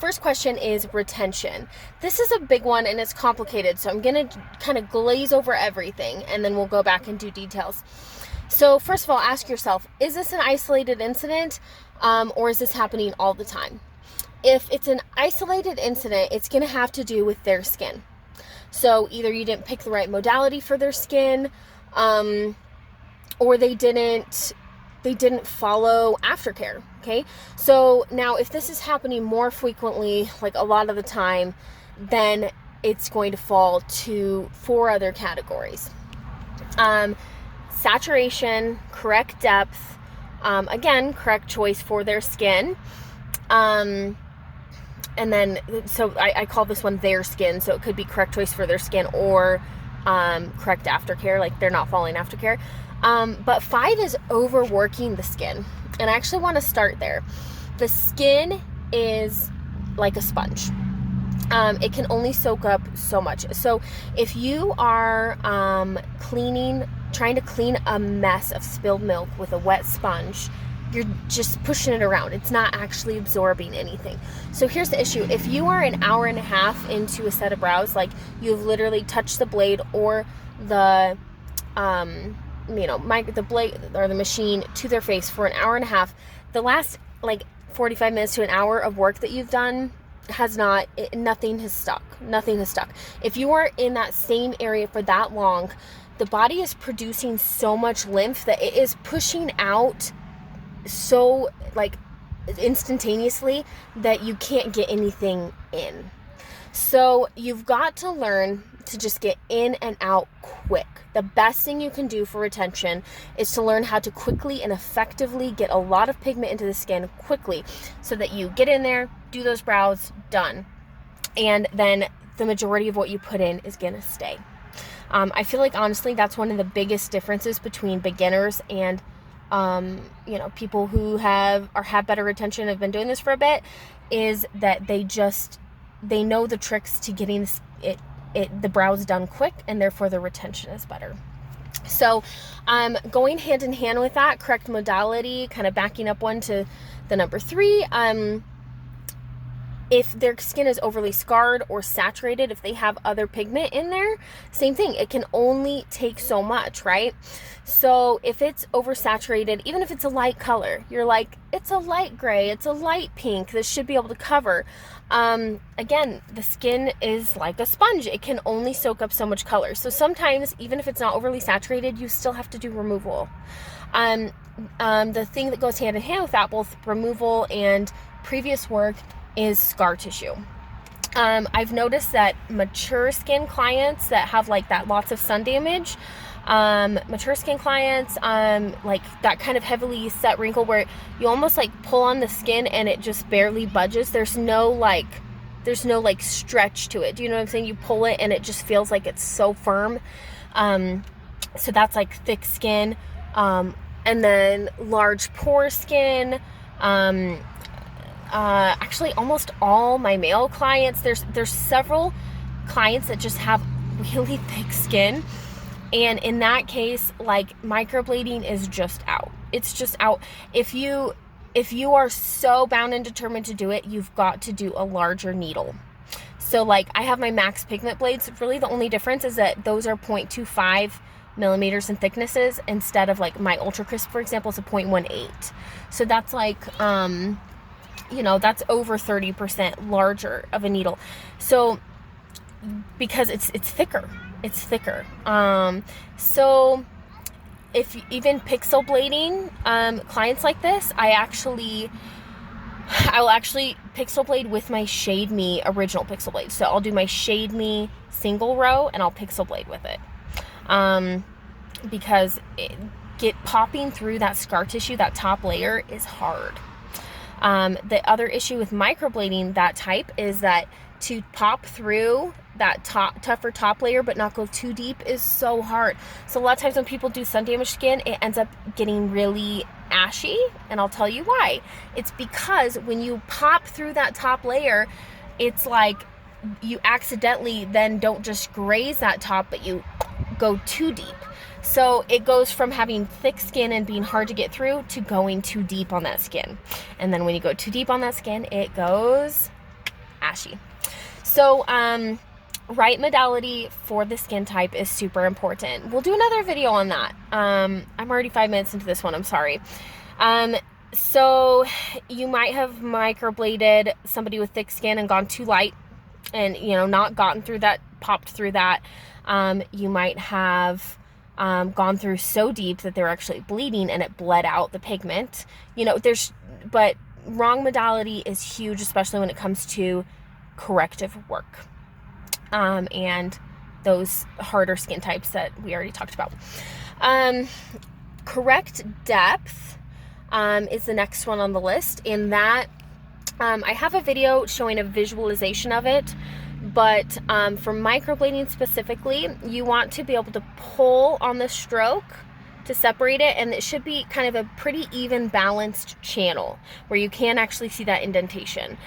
first question is retention. This is a big one and it's complicated, so I'm going to kind of glaze over everything and then we'll go back and do details. So first of all, ask yourself, is this an isolated incident or is this happening all the time? If it's an isolated incident, it's going to have to do with their skin. So either you didn't pick the right modality for their skin, or they didn't follow aftercare. Okay. So now if this is happening more frequently, like a lot of the time, then it's going to fall to 4 other categories. Saturation, correct depth, again, correct choice for their skin. And then, so I call this one their skin. So it could be correct choice for their skin or correct aftercare, like they're not following aftercare. But 5 is overworking the skin. And I actually want to start there. The skin is like a sponge. It can only soak up so much. So if you are trying to clean a mess of spilled milk with a wet sponge, you're just pushing it around. It's not actually absorbing anything. So here's the issue. If you are an hour and a half into a set of brows, like you've literally touched the blade or the blade or the machine to their face for an hour and a half, the last like 45 minutes to an hour of work that you've done nothing has stuck. If you are in that same area for that long, the body is producing so much lymph that it is pushing out so like instantaneously that you can't get anything in. So you've got to learn to just get in and out quick. The best thing you can do for retention is to learn how to quickly and effectively get a lot of pigment into the skin quickly so that you get in there, do those brows, done. And then the majority of what you put in is going to stay. I feel like honestly that's one of the biggest differences between beginners and people who have better retention, have been doing this for a bit, is that they know the tricks to getting the brows done quick, and therefore the retention is better. So going hand in hand with that, correct modality, kind of backing up one to the number 3, if their skin is overly scarred or saturated, if they have other pigment in there, same thing. It can only take so much, right? So if it's oversaturated, even if it's a light color, you're like, it's a light gray, it's a light pink, this should be able to cover. Again, the skin is like a sponge. It can only soak up so much color. So sometimes, even if it's not overly saturated, you still have to do removal. The thing that goes hand in hand with that, both removal and previous work, is scar tissue. I've noticed that mature skin clients that have like that lots of sun damage, mature skin clients, like that kind of heavily set wrinkle where you almost like pull on the skin and it just barely budges. There's no stretch to it. Do you know what I'm saying? You pull it and it just feels like it's so firm. So that's like thick skin. And then large pore skin, actually almost all my male clients, there's several clients that just have really thick skin, and in that case, like, microblading is just out. It's just out. If you are so bound and determined to do it, you've got to do a larger needle. So like I have my max pigment blades. Really the only difference is that those are 0.25 millimeters in thicknesses instead of like my Ultra Crisp, for example, is a 0.18. So that's like that's over 30% larger of a needle. So because it's thicker. So if even pixel blading, clients like this, I'll actually pixel blade with my Shade Me original pixel blade. So I'll do my Shade Me single row and I'll pixel blade with it. Because popping through that scar tissue, that top layer, is hard. The other issue with microblading that type is that to pop through that tougher top layer but not go too deep is so hard. So a lot of times when people do sun damaged skin, it ends up getting really ashy, and I'll tell you why. It's because when you pop through that top layer, it's like you accidentally then don't just graze that top, but you go too deep. So it goes from having thick skin and being hard to get through to going too deep on that skin. And then when you go too deep on that skin, it goes ashy. So, right modality for the skin type is super important. We'll do another video on that. I'm already 5 minutes into this one, I'm sorry. So you might have microbladed somebody with thick skin and gone too light and, you know, not gotten through that, popped through that. You might have gone through so deep that they're actually bleeding and it bled out the pigment. You know, but wrong modality is huge, especially when it comes to corrective work. And those harder skin types that we already talked about. Correct depth is the next one on the list. In that, I have a video showing a visualization of it, but for microblading specifically, you want to be able to pull on the stroke to separate it, and it should be kind of a pretty even balanced channel where you can actually see that indentation.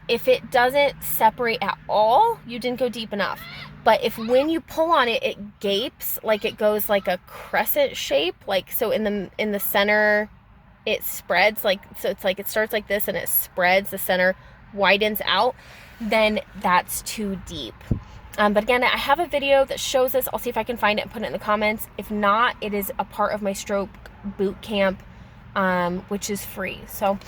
If it doesn't separate at all, you didn't go deep enough. But if when you pull on it, it gapes, like it goes like a crescent shape, like so in the center, it spreads, like, so it's like it starts like this and it spreads, the center widens out, then that's too deep. But again, I have a video that shows this. I'll see if I can find it and put it in the comments. If not, it is a part of my stroke boot camp, which is free. So,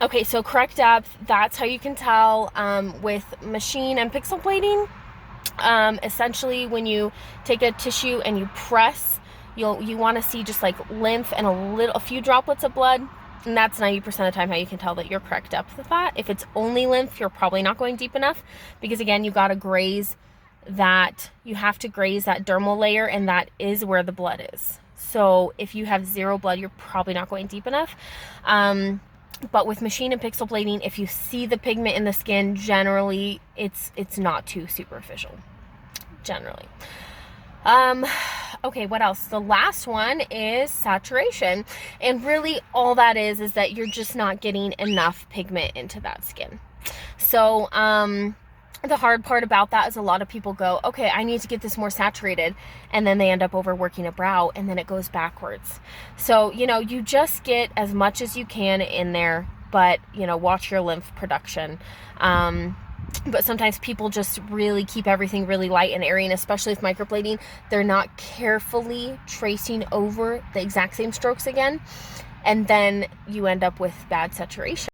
okay, so correct depth, that's how you can tell with machine and pixel plating. Essentially, when you take a tissue and you press, you want to see just like lymph and a few droplets of blood, and that's 90% of the time how you can tell that you're correct depth with that. If it's only lymph, you're probably not going deep enough, because again, you got to graze that, you have to graze that dermal layer, and that is where the blood is. So if you have zero blood, you're probably not going deep enough. But with machine and pixel plating, if you see the pigment in the skin, generally it's not too superficial, generally. Okay, what else? The last one is saturation. And really all that is that you're just not getting enough pigment into that skin. So, the hard part about that is a lot of people go, okay, I need to get this more saturated, and then they end up overworking a brow, and then it goes backwards. So, you know, you just get as much as you can in there, but, you know, watch your lymph production. But sometimes people just really keep everything really light and airy, and especially with microblading, they're not carefully tracing over the exact same strokes again, and then you end up with bad saturation.